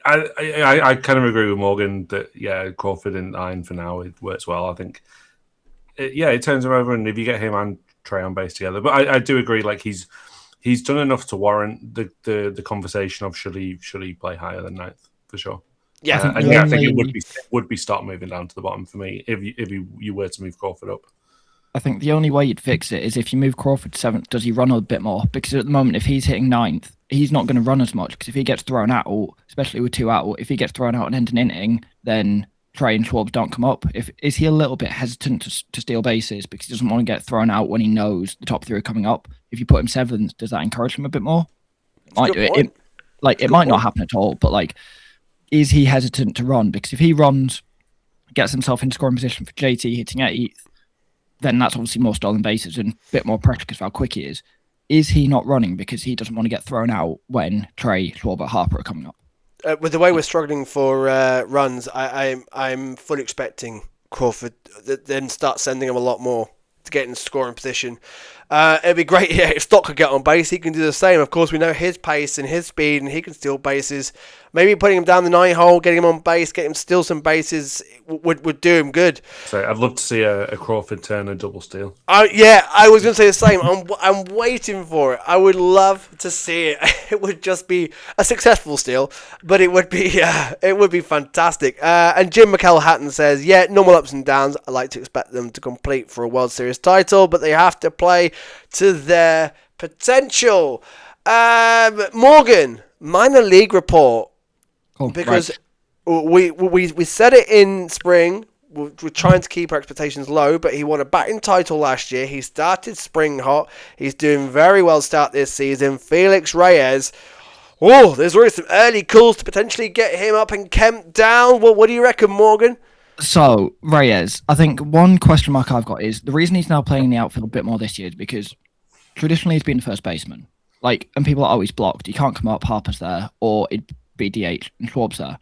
B: I kind of agree with Morgan that, Crawford in 9 for now, it works well. I think, it turns him over, and if you get him and Trey on base together. But I do agree, like, he's done enough to warrant the conversation of should he play higher than 9th, for sure.
A: Yeah.
B: I think it would be start moving down to the bottom for me if you were to move Crawford up.
C: I think the only way you'd fix it is if you move Crawford to 7th, does he run a bit more? Because at the moment, if he's hitting 9th, he's not going to run as much, because if he gets thrown out, especially with 2 out, if he gets thrown out and end an inning, then Trey and Schwab don't come up. Is he a little bit hesitant to steal bases because he doesn't want to get thrown out when he knows the top 3 are coming up? If you put him 7th, does that encourage him a bit more? It might do it. It might not happen at all, but is he hesitant to run? Because if he runs, gets himself in scoring position for JT hitting 8th, then that's obviously more stolen bases and a bit more pressure because of how quick he is. Is he not running because he doesn't want to get thrown out when Trey, Schwarber, Harper are coming up?
A: With the way we're struggling for runs, I'm fully expecting Crawford then start sending him a lot more to get in scoring position. It'd be great, if Stock could get on base, he can do the same. Of course, we know his pace and his speed, and he can steal bases. Maybe putting him down the 9 hole, getting him on base, getting him to steal some bases would do him good.
B: So I'd love to see a Crawford Turner double steal.
A: I was going to say the same. I'm waiting for it. I would love to see it. It would just be a successful steal, but it would be fantastic. And Jim McElhatton says, normal ups and downs. I like to expect them to compete for a World Series title, but they have to play to their potential. Morgan, minor league report. Because we said it in spring, we're trying to keep our expectations low, but he won a batting title last year. He started spring hot. He's doing very well start this season. Felix Reyes. There's already some early calls to potentially get him up and Kemp down. What do you reckon, Morgan?
C: So, Reyes, I think one question mark I've got is the reason he's now playing in the outfield a bit more this year is because traditionally he's been the first baseman. And people are always blocked. He can't come up, Harper's there, or it'd be DH and Schwab's there.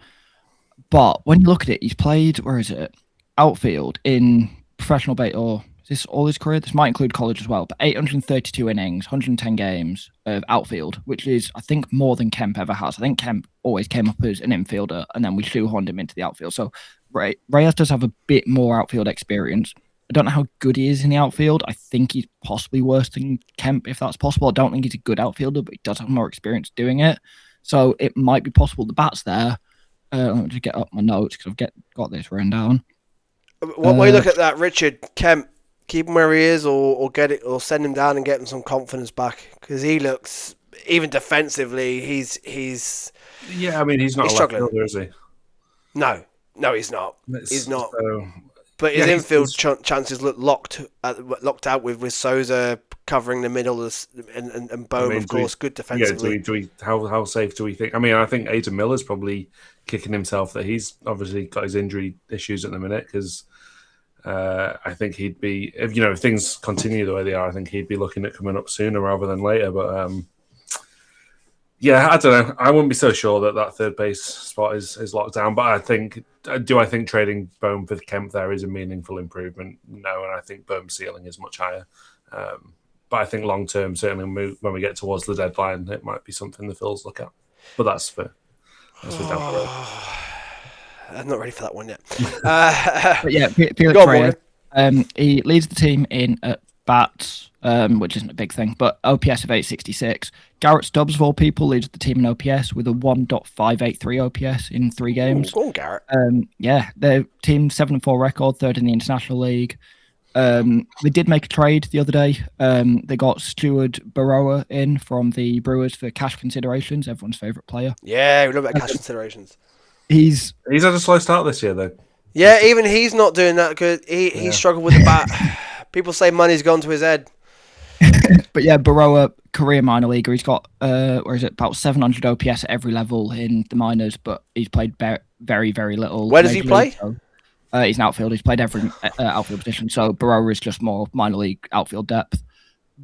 C: But when you look at it, he's played, where is it? Outfield in professional base, or is this all his career? This might include college as well, but 832 innings, 110 games of outfield, which is, I think, more than Kemp ever has. I think Kemp always came up as an infielder, and then we shoehorned him into the outfield. So Reyes does have a bit more outfield experience. I don't know how good he is in the outfield. I think he's possibly worse than Kemp, if that's possible. I don't think he's a good outfielder, but he does have more experience doing it. So it might be possible the bat's there. Let me just get up my notes because I've got this written down.
A: When you look at that, Richard Kemp, keep him where he is, or get it, or send him down and get him some confidence back, because he looks, even defensively, he's
B: Yeah, I mean, he's not
A: he's
B: a left
A: struggling.
B: fielder, is he?
A: No, he's not. He's not.
B: So,
A: But his
B: yeah,
A: infield chances look locked out with Souza covering the middle and Bohm, of course, good defensively.
B: How safe do we think? I mean, I think Aidan Miller's probably kicking himself that he's obviously got his injury issues at the minute, because I think he'd be, if things continue the way they are, I think he'd be looking at coming up sooner rather than later. But yeah, I don't know. I wouldn't be so sure that third base spot is locked down. But I think trading Bohm for Kemp there is a meaningful improvement? No, and I think Bohm's ceiling is much higher. But I think long term, certainly when we get towards the deadline, it might be something the Phils look at. But that's for down the road.
A: I'm not ready for that one yet.
C: But yeah, Felix
A: Go on,
C: Reyes, he leads the team in at bats, which isn't a big thing, but OPS of 866. Garrett Stubbs, of all people, leads the team in OPS with a 1.583 OPS in 3 games.
A: Go on, Garrett.
C: Yeah, their team 7-4 record, third in the International League. They did make a trade the other day. They got Stuart Baroa in from the Brewers for cash considerations, everyone's favourite player.
A: Yeah, we love that cash considerations.
C: He's
B: had a slow start this year, though.
A: Yeah, even he's not doing that good. He struggled with the bat. People say money's gone to his head.
C: But yeah, Baroa, career minor leaguer. He's got about 700 OPS at every level in the minors, but he's played very, very little.
A: Where does he play?
C: So, he's an outfield. He's played every outfield position. So Baroa is just more minor league outfield depth.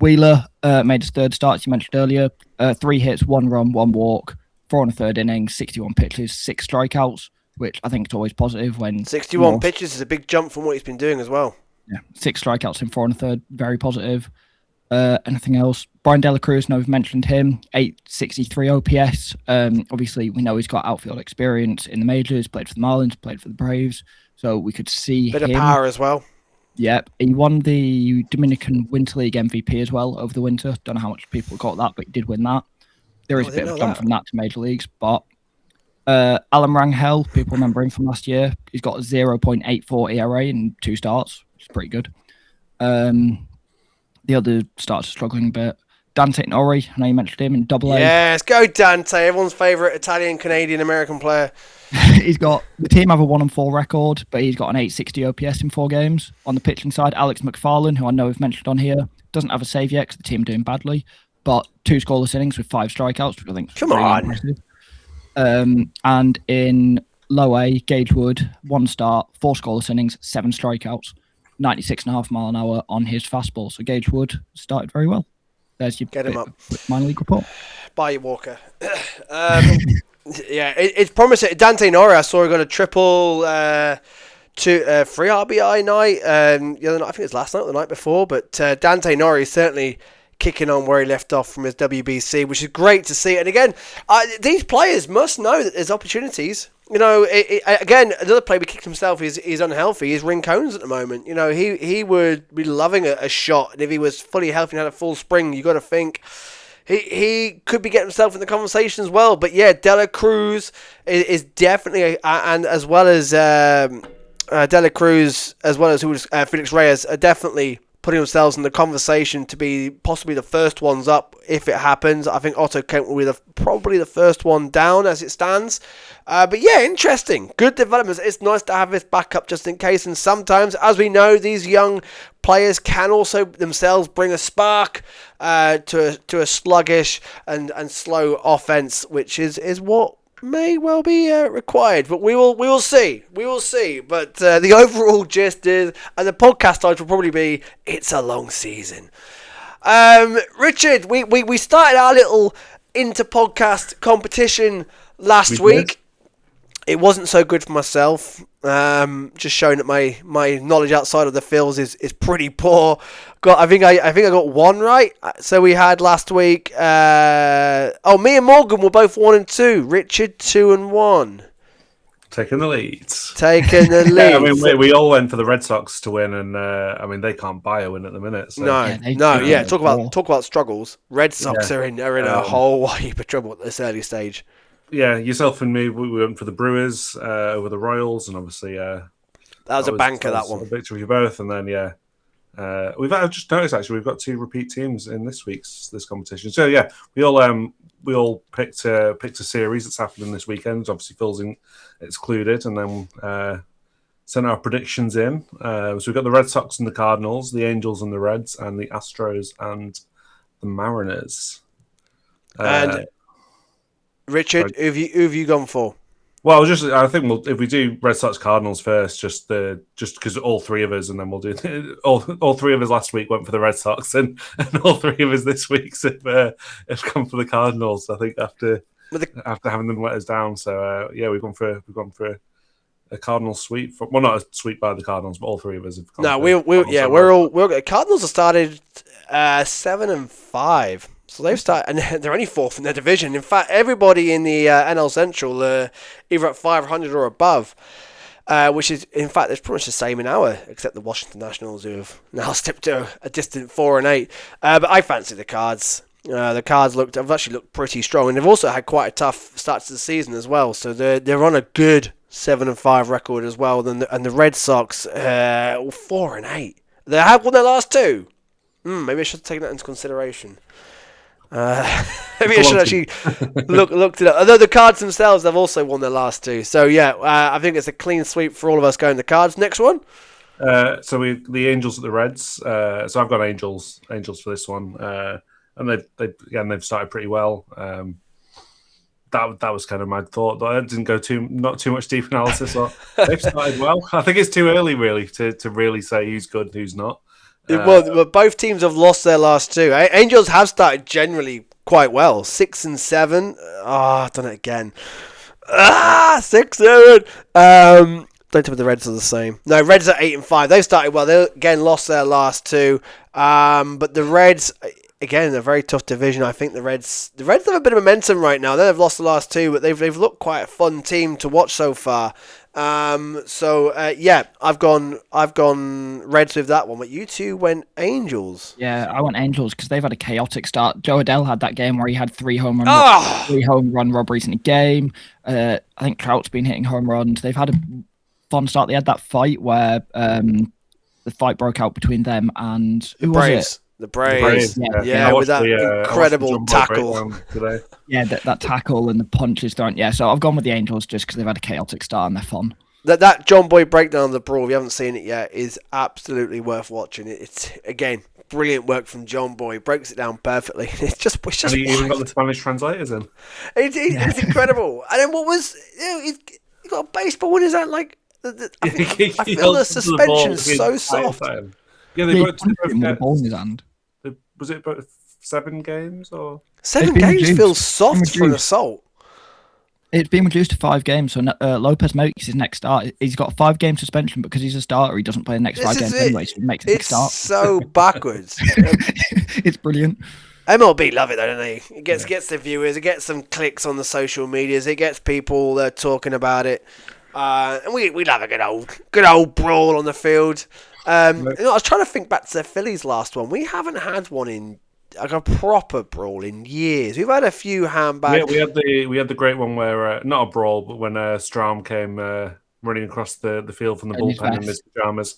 C: Wheeler made his third start, as you mentioned earlier. 3 hits, 1 run, 1 walk, 4 and a third innings, 61 pitches, 6 strikeouts, which I think is always positive when
A: 61 pitches is a big jump from what he's been doing as well.
C: Yeah, 6 strikeouts in 4 and a third, very positive. Anything else? Brian De La Cruz, no, we've mentioned him. 863 OPS. Obviously, we know he's got outfield experience in the majors. Played for the Marlins, played for the Braves, so we could see
A: bit of power as well.
C: Yep, he won the Dominican Winter League MVP as well over the winter. Don't know how much people got that, but he did win that. There is a bit of a jump from that to major leagues, but Alan Rangel, people remember him from last year. He's got a 0.84 ERA in 2 starts, which is pretty good. The other starts struggling a bit. Dante Nori, I know you mentioned him in Double A.
A: Yes, go Dante, everyone's favourite Italian, Canadian, American player.
C: The team have a 1-4 record, but he's got an 860 OPS in 4 games. On the pitching side, Alex McFarlane, who I know we've mentioned on here, doesn't have a save yet because the team are doing badly, but 2 scoreless innings with 5 strikeouts, which I think is impressive. And in low A, Gage Wood, 1 start, 4 scoreless innings, 7 strikeouts, 96.5 mile an hour on his fastball. So Gage Wood started very well. There's your
A: get him up.
C: Minor league report.
A: Bye, you Walker. Yeah, it's promising. Dante Nori, I saw he got a triple to 3 RBI night. The other night, I think it was last night or the night before. But Dante Nori is certainly kicking on where he left off from his WBC, which is great to see. And again, these players must know that there's opportunities. Again, another player who kicked himself is unhealthy. Is Rincones at the moment. He would be loving a shot, and if he was fully healthy and had a full spring, you got to think he could be getting himself in the conversation as well. But yeah, De La Cruz is definitely, and as well as De La Cruz, as well as Felix Reyes, are definitely putting themselves in the conversation to be possibly the first ones up if it happens. I think Otto Kemp will be probably the first one down as it stands. But yeah, interesting. Good developments. It's nice to have this backup just in case. And sometimes, as we know, these young players can also themselves bring a spark to a sluggish and slow offense, which is what may well be required, but we will see. We will see. But the overall gist is, and the podcast title will probably be, "It's a long season." Richard, we started our little inter-podcast competition last week. It wasn't so good for myself. Just showing that my knowledge outside of the Phils is pretty poor. I think I got one right. So we had last week. Me and Morgan were both 1 and 2. Richard 2 and 1.
B: Taking the lead.
A: Taking the lead.
B: Yeah, I mean, we all went for the Red Sox to win, and I mean, they can't buy a win at the minute. So.
A: No. Talk about struggles. Red Sox are in a whole heap of trouble at this early stage.
B: Yeah, yourself and me, we went for the Brewers over the Royals, and obviously
A: that was a banker. That one,
B: a victory for both, and then I've just noticed actually we've got 2 repeat teams in this competition. So yeah, we all picked a series that's happening this weekend. Obviously, Phil's excluded, and then sent our predictions in. So we've got the Red Sox and the Cardinals, the Angels and the Reds, and the Astros and the Mariners.
A: And Richard, who have you gone for?
B: Well, I think if we do Red Sox Cardinals first, just because all 3 of us, and then we'll do all 3 of us last week went for the Red Sox, and all 3 of us this week have come for the Cardinals. I think after having them let us down, so we've gone for a Cardinals sweep. Well, not a sweep by the Cardinals, but all 3 of us have.
A: We're Cardinals have started 7 and 5. So they've started, and they're only 4th in their division. In fact, everybody in the NL Central are either at 500 or above, which is, in fact, it's pretty much the same in our, except the Washington Nationals, who have now stepped to a distant 4 and 8. But I fancy the Cards. The Cards have actually looked pretty strong, and they've also had quite a tough start to the season as well. So they're on a good 7 and 5 record as well. And the Red Sox 4 and 8. They have won their last 2. Maybe I should take that into consideration. Maybe I should actually look it up. Although the Cards themselves have also won their last 2. So I think it's a clean sweep for all of us going the Cards. Next one.
B: So the Angels at the Reds. So I've got Angels for this one, and they've started pretty well. That was kind of my thought. I didn't go not too much deep analysis. They've started well. I think it's too early really to really say who's good and who's not.
A: Well, both teams have lost their last 2. Angels have started generally quite well. 6 and 7. I've done it again. 6-7. Don't tell me the Reds are the same. No, Reds are 8 and 5. They've started well. They again lost their last 2. But the Reds, again, a very tough division. I think the Reds have a bit of momentum right now. They've lost the last 2, but they've looked quite a fun team to watch so far. I've gone Reds with that one, but you 2 went Angels.
C: Yeah, I went Angels because they've had a chaotic start. Joe Adele had that game where he had 3 home run robberies in a game. I think Trout's been hitting home runs. They've had a fun start. They had that fight where the fight broke out between them and who was it?
A: The Braves. Yeah, with that incredible tackle.
C: Yeah, that tackle and the punches thrown. Yeah, so I've gone with the Angels just because they've had a chaotic start and they're fun.
A: That John Boy breakdown of the brawl, if you haven't seen it yet, is absolutely worth watching. It's, again, brilliant work from John Boy. Breaks it down perfectly. It's just
B: and he even got the Spanish translators in.
A: It's incredible. And then what was... he got a baseball. What is that like? I feel the suspension's so soft.
B: Yeah, they both
C: the ball in his hand.
B: Was it about 7 games or
A: 7 games? Feels soft for an assault.
C: It's been reduced to 5 games. So Lopez makes his next start. He's got a 5-game suspension because he's a starter. He doesn't play the next 5 games anyway. So he makes the next start.
A: It's so backwards.
C: It's brilliant.
A: MLB love it, though, don't they? It gets the viewers. It gets some clicks on the social medias. It gets people talking about it. And we love a good old brawl on the field. I was trying to think back to the Phillies last one. We haven't had one in like a proper brawl in years. We've had a few handbags.
B: Yeah, we had the great one where not a brawl, but when Strahm came running across the field from the bullpen in his pajamas.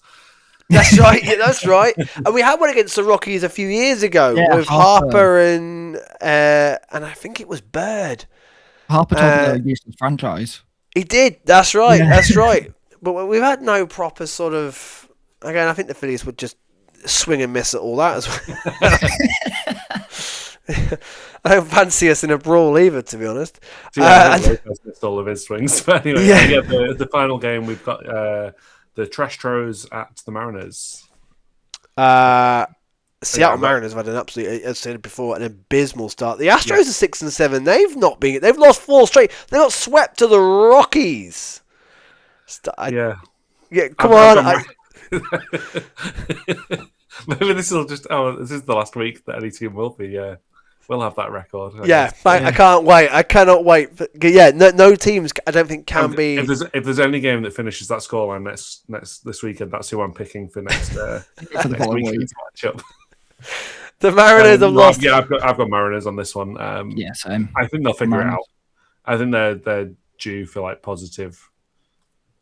A: That's right. Yeah, that's right. And we had one against the Rockies a few years ago with Harper and I think it was Bird.
C: Harper told me they used the franchise.
A: He did. That's right. Yeah. That's right. But we've had no proper sort of. Again, I think the Phillies would just swing and miss at all that as well. I don't fancy us in a brawl either, to be honest.
B: So, yeah, I think Lopez missed all of his swings. But anyway,
A: Yeah.
B: the final game we've got the Trash Tros at the Mariners.
A: Seattle Mariners have had an absolute, as I said before, an abysmal start. The Astros are 6-7. They've lost 4 straight. They got swept to the Rockies.
B: Yeah,
A: come on.
B: Maybe this will just. Oh, this is the last week that any team will be. We'll have that record.
A: I can't wait. I cannot wait. But, no teams. I don't think can be.
B: If there's any game that finishes that scoreline this weekend, that's who I'm picking for next
C: for the
B: weekend's matchup.
A: The Mariners have lost.
B: Yeah, I've got Mariners on this one.
C: Same.
B: I think they'll figure it out. I think they're due for like positive.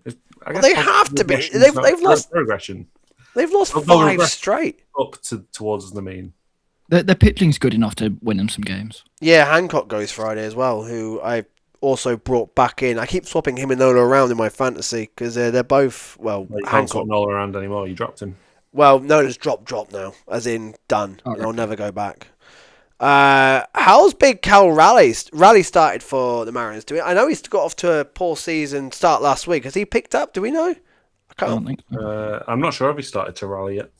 A: They have to be. They've lost
B: progression.
A: They've lost 5 straight
B: up towards the mean.
C: Their pitching's good enough to win them some games.
A: Yeah, Hancock goes Friday as well, who I also brought back in. I keep swapping him and Nola around in my fantasy because they're both you
B: can't swap Nola around anymore. You dropped him.
A: Well, Nola's drop now, as in done.
C: Oh,
A: I'll never go back. How's Big Cal Raleigh started for the Mariners? I know he's got off to a poor season start last week. Has he picked up? Do we know?
C: I don't think so.
B: I'm not sure if he started to rally yet.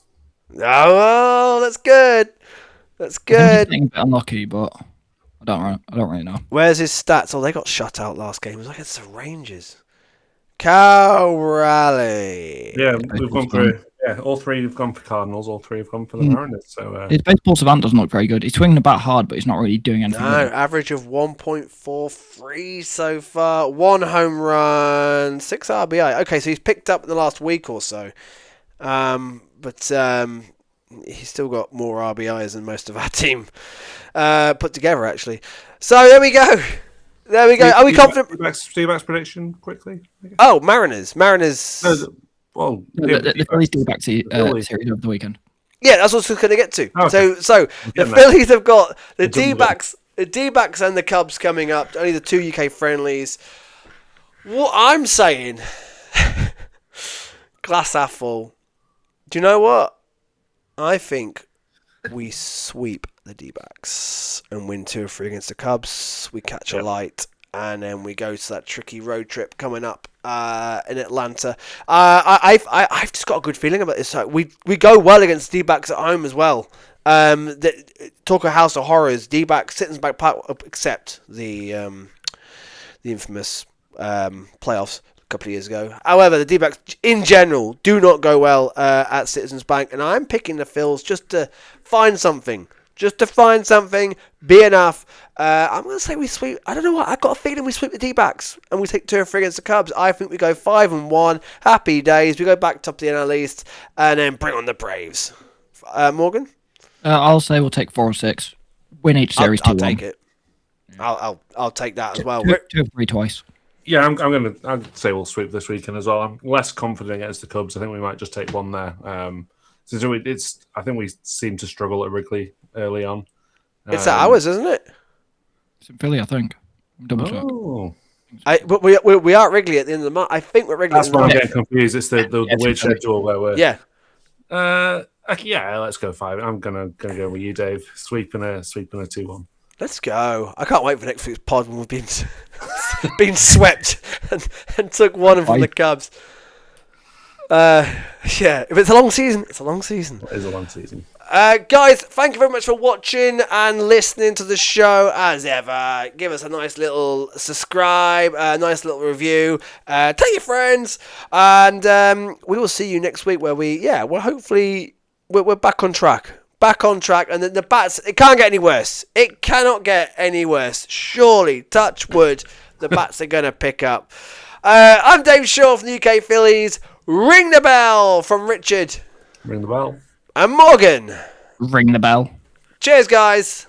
A: Oh, that's good. That's good.
C: He's getting a bit unlucky, but I don't really know.
A: Where's his stats? Oh, they got shut out last game. It was like it's the Rangers. Cal Raleigh.
B: Yeah, we've gone through. Yeah, all 3 have gone for Cardinals. All 3 have gone for the Mariners. So
C: his baseball savant doesn't look very good. He's swinging the bat hard, but he's not really doing anything.
A: No, average of 1.43 so far. 1 home run, 6 RBI. Okay, so he's picked up in the last week or so. But he's still got more RBIs than most of our team put together, actually. So there we go. Are we confident?
B: D-backs prediction quickly.
A: Oh, Mariners.
B: Well,
C: the Phillies do back to series over the weekend.
A: Yeah, that's what I was going to get to.
B: Okay.
A: So the Phillies have got the D-backs and the Cubs coming up. Only the 2 UK friendlies. What I'm saying, glass half full. Do you know what? I think we sweep the D-backs and win 2 or 3 against the Cubs. We catch a light. And then we go to that tricky road trip coming up in Atlanta. I've just got a good feeling about this. We go well against D-backs at home as well. Talk of House of Horrors. D-backs sitting back, except the infamous playoffs a couple of years ago. However, the D-backs in general do not go well at Citizens Bank, and I'm picking the Phils just to find something. Be enough. I'm going to say we sweep. I don't know what. I've got a feeling we sweep the D-backs and we take 2 or 3 against the Cubs. I think we go 5-1. Happy days. We go back top of the NL East and then bring on the Braves. Morgan?
C: I'll say we'll take 4 or 6. Win each series 2-1.
A: I'll take it. I'll take that as well.
C: 2 or 3 twice.
B: Yeah, I'd say we'll sweep this weekend as well. I'm less confident against the Cubs. I think we might just take 1 there. I think we seem to struggle at Wrigley early on.
A: It's at ours, isn't it?
C: It's in Philly, I think. Double check.
B: Oh.
A: But we are at Wrigley at the end of the month. I think we're Wrigley.
B: That's why I'm getting confused. It's the weird schedule where we're.
A: Yeah.
B: Yeah, let's go 5. I'm gonna go with you, Dave. Sweeping a 2-1.
A: Let's go. I can't wait for next week's pod when we've been swept and took 1 from the Cubs. Yeah, if it's a long season, it's a long season.
B: It is a long season.
A: Guys, thank you very much for watching and listening to the show as ever. Give us a nice little subscribe, a nice little review. Tell your friends, and we will see you next week where we're hopefully we're back on track. And the bats, it can't get any worse. It cannot get any worse. Surely, touch wood, the bats are going to pick up. I'm Dave Shaw from the UK Phillies. Ring the bell from Richard.
B: Ring the bell.
A: And Morgan.
C: Ring the bell.
A: Cheers, guys.